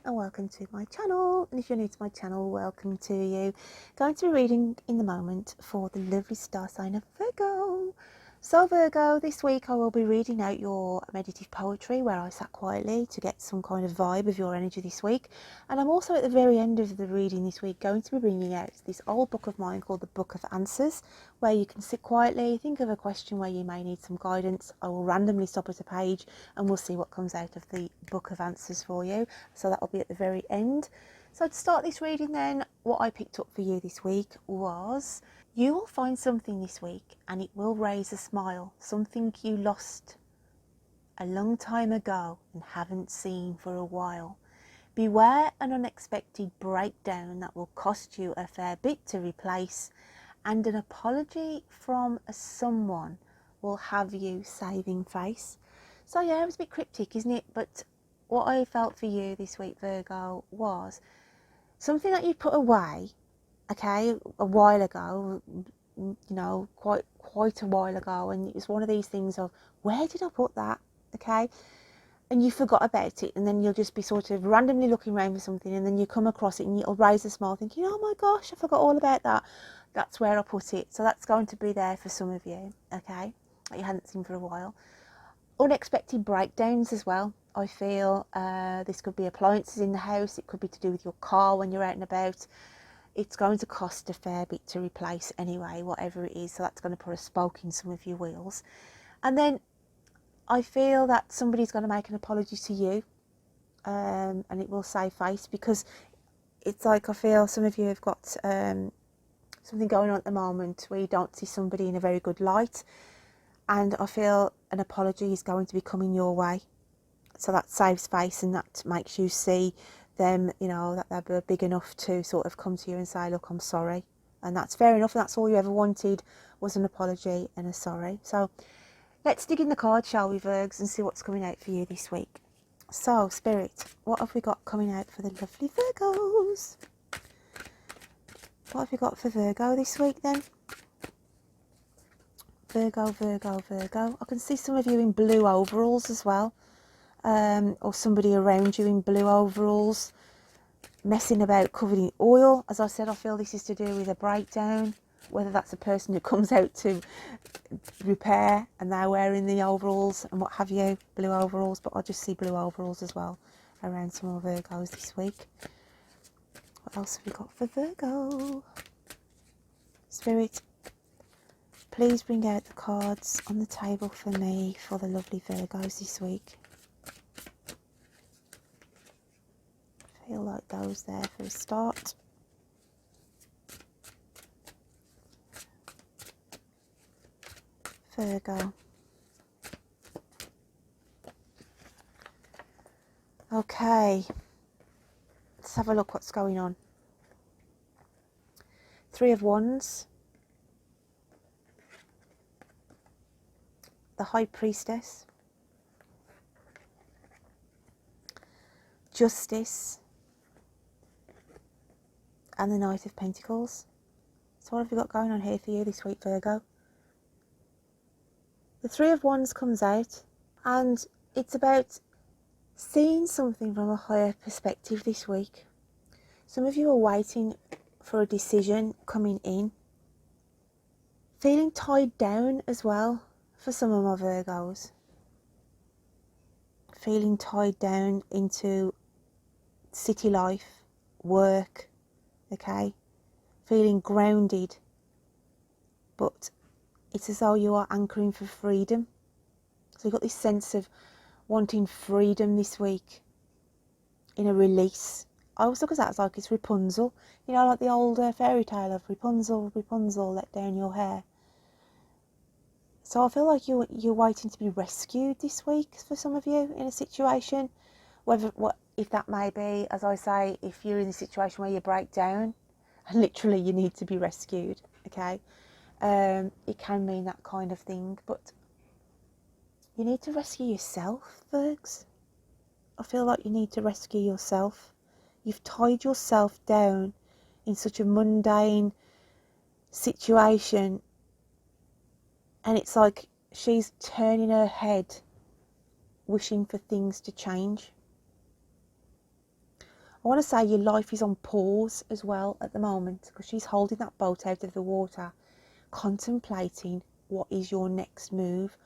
Hello and welcome to my channel, and if you're new to my channel, welcome to you. Going to be reading in the moment for the lovely star sign of Virgo. So Virgo, this week I will be reading out your meditative poetry where I sat quietly to get some kind of vibe of your energy this week. And I'm also at the very end of the reading this week going to be bringing out this old book of mine called the Book of Answers, where you can sit quietly, think of a question where you may need some guidance. I will randomly stop at a page and we'll see what comes out of the Book of Answers for you. So that will be at the very end. So to start this reading then, what I picked up for you this week was: you will find something this week and it will raise a smile, something you lost a long time ago and haven't seen for a while. Beware an unexpected breakdown that will cost you a fair bit to replace, and an apology from someone will have you saving face. So yeah, it was a bit cryptic, isn't it? But what I felt for you this week, Virgo, was something that you put away, okay, a while ago, you know, quite a while ago, and it was one of these things of, where did I put that? Okay, and you forgot about it, and then you'll just be sort of randomly looking around for something, and then you come across it and you'll raise a smile thinking, oh my gosh, I forgot all about that. That's where I put it. So that's going to be there for some of you, okay, that you hadn't seen for a while. Unexpected breakdowns as well. I feel this could be appliances in the house, it could be to do with your car when you're out and about. It's going to cost a fair bit to replace anyway, whatever it is, so that's going to put a spoke in some of your wheels. And then I feel that somebody's going to make an apology to you, and it will save face, because it's like, I feel some of you have got something going on at the moment where you don't see somebody in a very good light, and I feel an apology is going to be coming your way. So that saves face and that makes you see them, you know, that they're big enough to sort of come to you and say, look, I'm sorry. And that's fair enough. And that's all you ever wanted, was an apology and a sorry. So let's dig in the cards, shall we, Virgs, and see what's coming out for you this week. So, Spirit, what have we got coming out for the lovely Virgos? What have we got for Virgo this week then? Virgo, Virgo, Virgo. I can see some of you in blue overalls as well. Or somebody around you in blue overalls, messing about, covered in oil. As I said, I feel this is to do with a breakdown, whether that's a person who comes out to repair and they're wearing the overalls and what have you, blue overalls, but I just see blue overalls as well around some more Virgos this week. What else have we got for Virgo? Spirit, please bring out the cards on the table for me for the lovely Virgos this week. Feel like those there for a start. Virgo. Okay, let's have a look what's going on. Three of Wands, the High Priestess, Justice, and the Knight of Pentacles. So what have we got going on here for you this week, Virgo? The Three of Wands comes out, and it's about seeing something from a higher perspective this week. Some of you are waiting for a decision coming in. Feeling tied down as well for some of my Virgos. Feeling tied down into city life, work, okay? Feeling grounded, but it's as though you are anchoring for freedom. So you've got this sense of wanting freedom this week, in a release. I always look at that as like it's Rapunzel, you know, like the old fairy tale of Rapunzel, Rapunzel, let down your hair. So I feel like you're waiting to be rescued this week for some of you in a situation, if that may be, as I say, if you're in a situation where you break down and literally you need to be rescued, okay, it can mean that kind of thing, but you need to rescue yourself, Virgs. I feel like you need to rescue yourself. You've tied yourself down in such a mundane situation, and it's like she's turning her head wishing for things to change. I want to say your life is on pause as well at the moment, because she's holding that boat out of the water, contemplating what is your next move,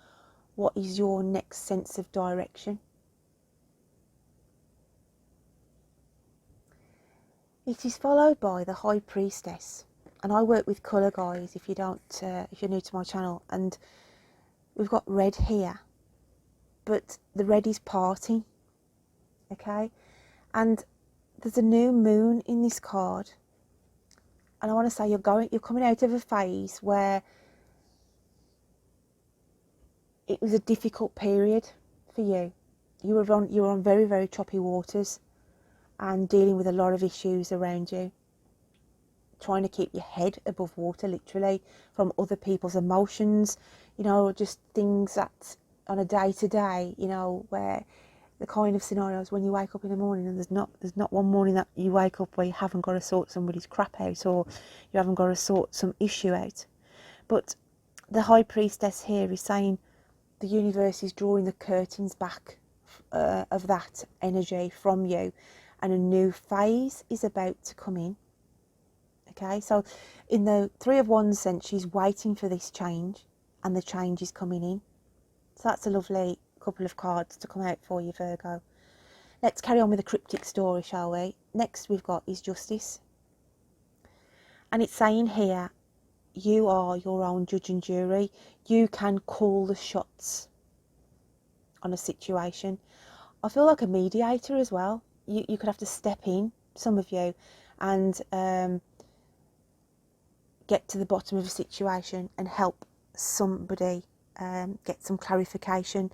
what is your next sense of direction. It is followed by the High Priestess, and I work with colour, guys, if you're new to my channel, and we've got red here, but the red is parting, okay? And there's a new moon in this card, and I want to say you're coming out of a phase where it was a difficult period for you. You were on very, very choppy waters and dealing with a lot of issues around you, trying to keep your head above water, literally, from other people's emotions, you know, just things that on a day-to-day, you know, where the kind of scenarios when you wake up in the morning and there's not one morning that you wake up where you haven't got to sort somebody's crap out, or you haven't got to sort some issue out. But the High Priestess here is saying the universe is drawing the curtains back of that energy from you, and a new phase is about to come in. Okay, so in the Three of Wands sense, she's waiting for this change, and the change is coming in. So that's a lovely couple of cards to come out for you, Virgo. Let's carry on with the cryptic story, shall we? Next we've got is Justice. And it's saying here, you are your own judge and jury. You can call the shots on a situation. I feel like a mediator as well. You could have to step in, some of you, and get to the bottom of a situation and help somebody get some clarification.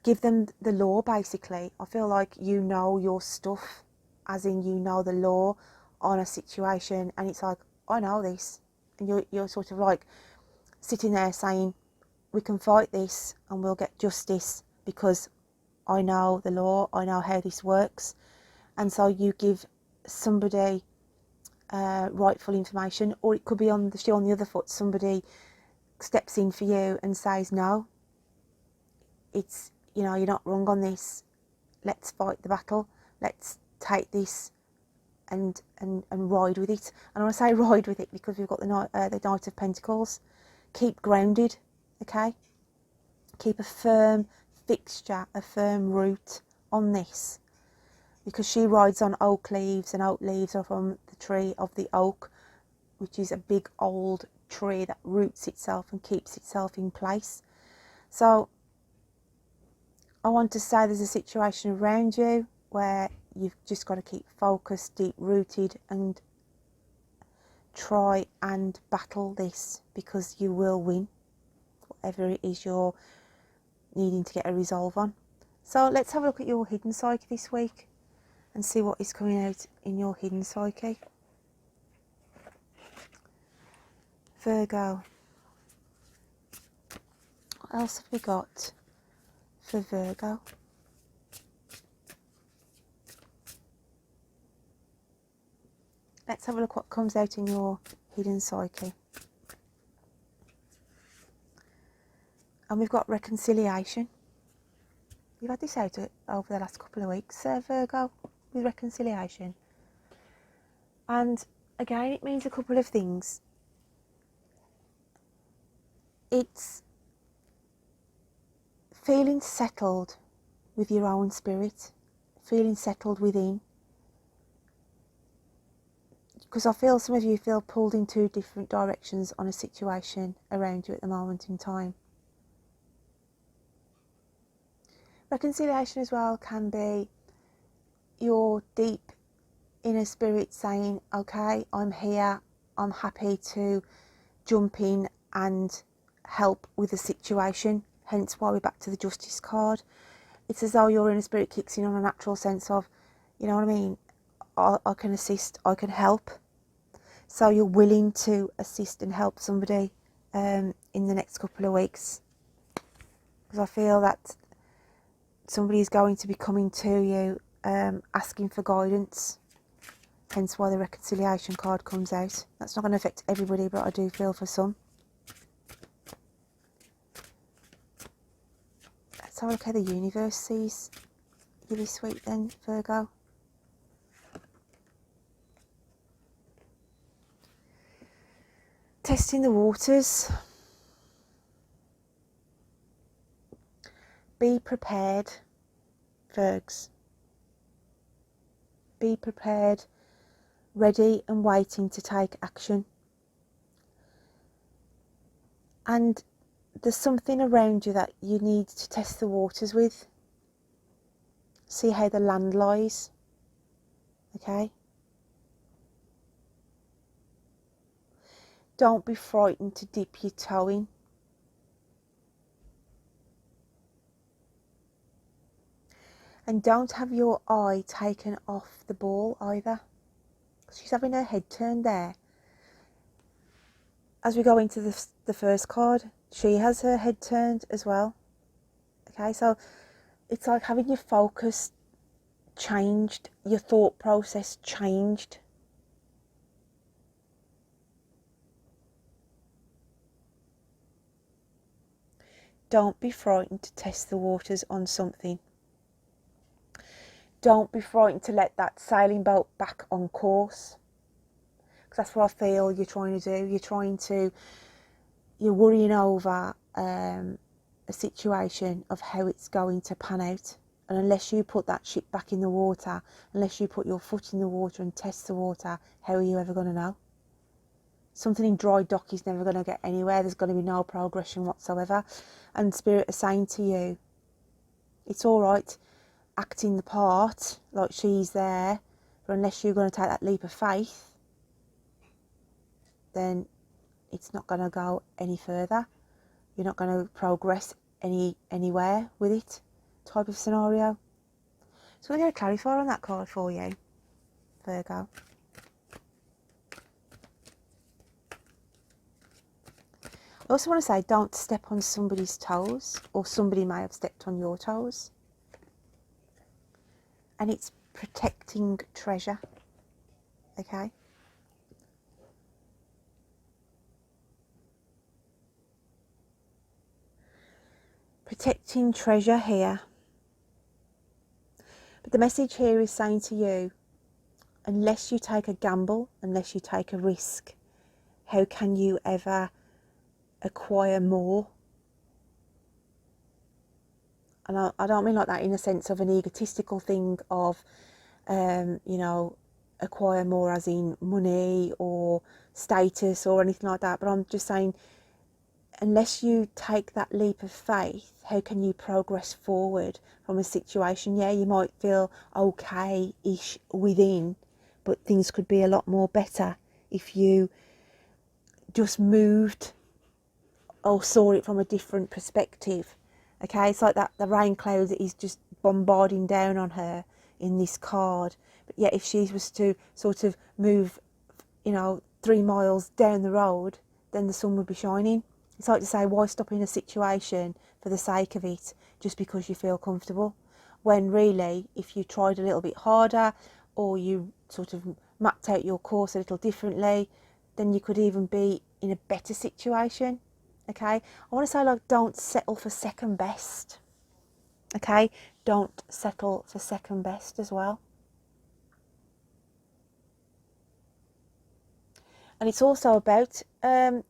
Give them the law, basically. I feel like you know your stuff, as in you know the law on a situation, and it's like, I know this. And you're sort of like sitting there saying, we can fight this and we'll get justice because I know the law, I know how this works. And so you give somebody rightful information, or it could be on the other foot, somebody steps in for you and says, no, it's, you know, you're not wrong on this, let's fight the battle, let's take this and ride with it. And I want to say ride with it because we've got the Knight of Pentacles. Keep grounded, okay? Keep a firm fixture, a firm root on this, because she rides on oak leaves, and oak leaves are from the tree of the oak, which is a big old tree that roots itself and keeps itself in place. So I want to say there's a situation around you where you've just got to keep focused, deep rooted, and try and battle this, because you will win whatever it is you're needing to get a resolve on. So let's have a look at your hidden psyche this week and see what is coming out in your hidden psyche. Virgo. What else have we got for Virgo? Let's have a look what comes out in your hidden psyche. And we've got reconciliation. You've had this out over the last couple of weeks, Virgo, with reconciliation. And again, it means a couple of things. It's feeling settled with your own spirit, feeling settled within. Because I feel some of you feel pulled in two different directions on a situation around you at the moment in time. Reconciliation as well can be your deep inner spirit saying, okay, I'm here, I'm happy to jump in and help with the situation, hence why we're back to the Justice card. It's as though your inner spirit kicks in on a natural sense of, you know what I mean, I can assist, I can help. So you're willing to assist and help somebody in the next couple of weeks, because I feel that somebody is going to be coming to you asking for guidance, hence why the reconciliation card comes out. That's not going to affect everybody, but I do feel for some. Let's have a look how the universe sees you this week then, Virgo. testing the waters. Be prepared, Virgs. Be prepared, ready and waiting to take action. And there's something around you that you need to test the waters with. See how the land lies. Okay? Don't be frightened to dip your toe in. And don't have your eye taken off the ball either. She's having her head turned there. As we go into the first card, she has her head turned as well. Okay, so it's like having your focus changed, your thought process changed. Don't be frightened to test the waters on something. Don't be frightened to let that sailing boat back on course. Because that's what I feel you're trying to do. You're worrying over a situation of how it's going to pan out. And unless you put that ship back in the water, unless you put your foot in the water and test the water, how are you ever going to know? Something in dry dock is never going to get anywhere. There's going to be no progression whatsoever. And Spirit is saying to you, it's all right acting the part like she's there, but unless you're going to take that leap of faith, then it's not going to go any further. You're not going to progress anywhere with it, type of scenario. So I'm going to clarify on that card for you, Virgo. I also want to say, don't step on somebody's toes, or somebody may have stepped on your toes. And it's protecting treasure, okay? Protecting treasure here. But the message here is saying to you, unless you take a gamble, unless you take a risk, how can you ever acquire more? And I don't mean like that in a sense of an egotistical thing of, you know, acquire more as in money or status or anything like that. But I'm just saying, unless you take that leap of faith, how can you progress forward from a situation? Yeah, you might feel okay-ish within, but things could be a lot more better if you just moved or saw it from a different perspective. Okay, it's like that the rain cloud that is just bombarding down on her in this card. But yet if she was to sort of move, you know, 3 miles down the road, then the sun would be shining. It's like to say, why stop in a situation for the sake of it, just because you feel comfortable? When really, if you tried a little bit harder, or you sort of mapped out your course a little differently, then you could even be in a better situation. Okay, I want to say, like, don't settle for second best. Okay, don't settle for second best as well. And it's also about, you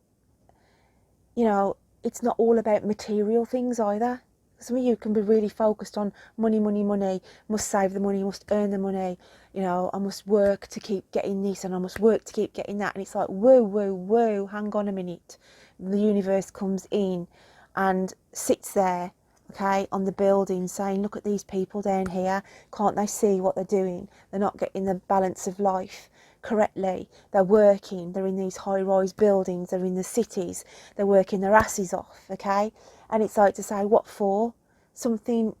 know, it's not all about material things either. Some of you can be really focused on money, must save the money, must earn the money, you know, I must work to keep getting this and I must work to keep getting that. And it's like, whoa, hang on a minute. The universe comes in and sits there, okay, on the building saying, look at these people down here. Can't they see what they're doing? They're not getting the balance of life correctly. They're working, they're in these high-rise buildings, they're in the cities, they're working their asses off, okay? And it's like to say, what for? Something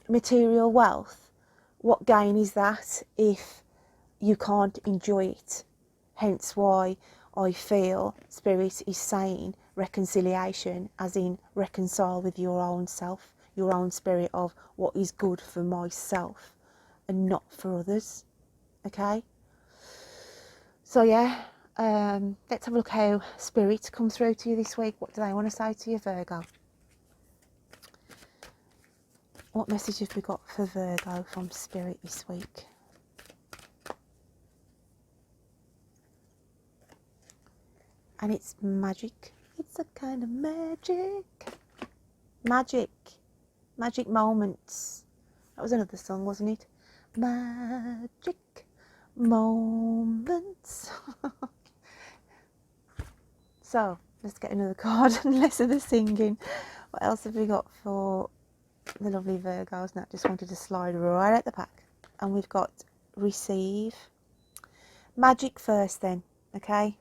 material wealth. What gain is that if you can't enjoy it? Hence why I feel Spirit is saying reconciliation, as in reconcile with your own self, your own spirit of what is good for myself and not for others, okay? So yeah, let's have a look how Spirit comes through to you this week. What do they want to say to you, Virgo? What message have we got for Virgo from Spirit this week? and it's magic. It's a kind of magic moments. That was another song, wasn't it? Magic moments. So let's get another card and less of the singing. What else have we got for the lovely Virgos? Now, just wanted to slide right at the back, and we've got receive. Magic first then, okay?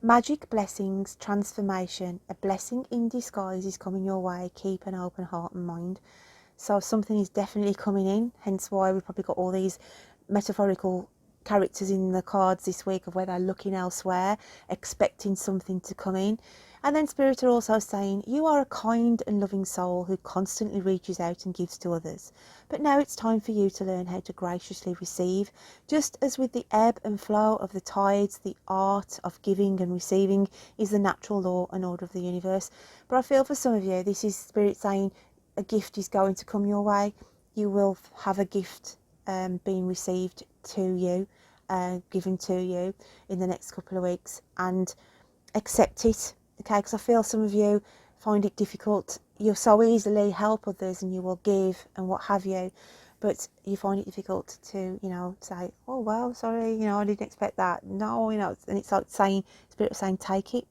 Magic, blessings, transformation. A blessing in disguise is coming your way. Keep an open heart and mind. So something is definitely coming in, hence why we've probably got all these metaphorical characters in the cards this week of where they're looking elsewhere, expecting something to come in. And then Spirit are also saying, you are a kind and loving soul who constantly reaches out and gives to others. But now it's time for you to learn how to graciously receive. Just as with the ebb and flow of the tides, the art of giving and receiving is the natural law and order of the universe. But I feel for some of you, this is Spirit saying a gift is going to come your way. You will have a gift being received to you, given to you in the next couple of weeks, and accept it, okay? Because I feel some of you find it difficult. You'll so easily help others and you will give and what have you, but you find it difficult to, say, oh well, sorry, I didn't expect that. No, and it's like saying, Spirit saying, take it.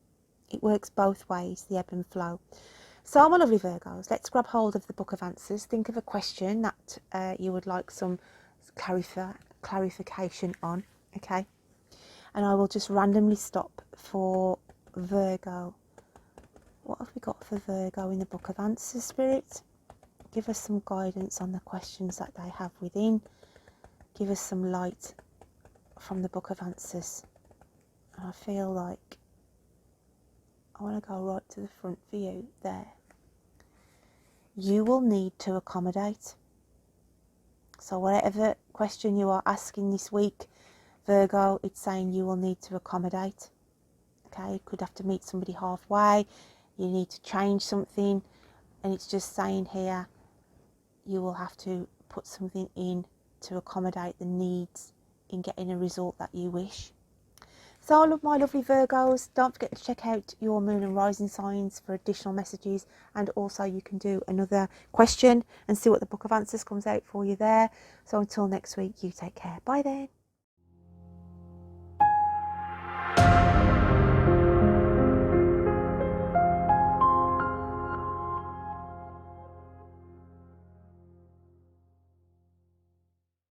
It works both ways, the ebb and flow. So my lovely Virgos, let's grab hold of the Book of Answers. Think of a question that you would like some clarification on, okay? And I will just randomly stop for Virgo. What have we got for Virgo in the Book of Answers, Spirit? Give us some guidance on the questions that they have within. Give us some light from the Book of Answers. And I feel like I want to go right to the front for you there. You will need to accommodate. So whatever question you are asking this week, Virgo, it's saying you will need to accommodate. Okay, you could have to meet somebody halfway. You need to change something. And it's just saying here, you will have to put something in to accommodate the needs in getting a result that you wish. So I love my lovely Virgos. Don't forget to check out your moon and rising signs for additional messages, and also you can do another question and see what the Book of Answers comes out for you there. So until next week, you take care. Bye then.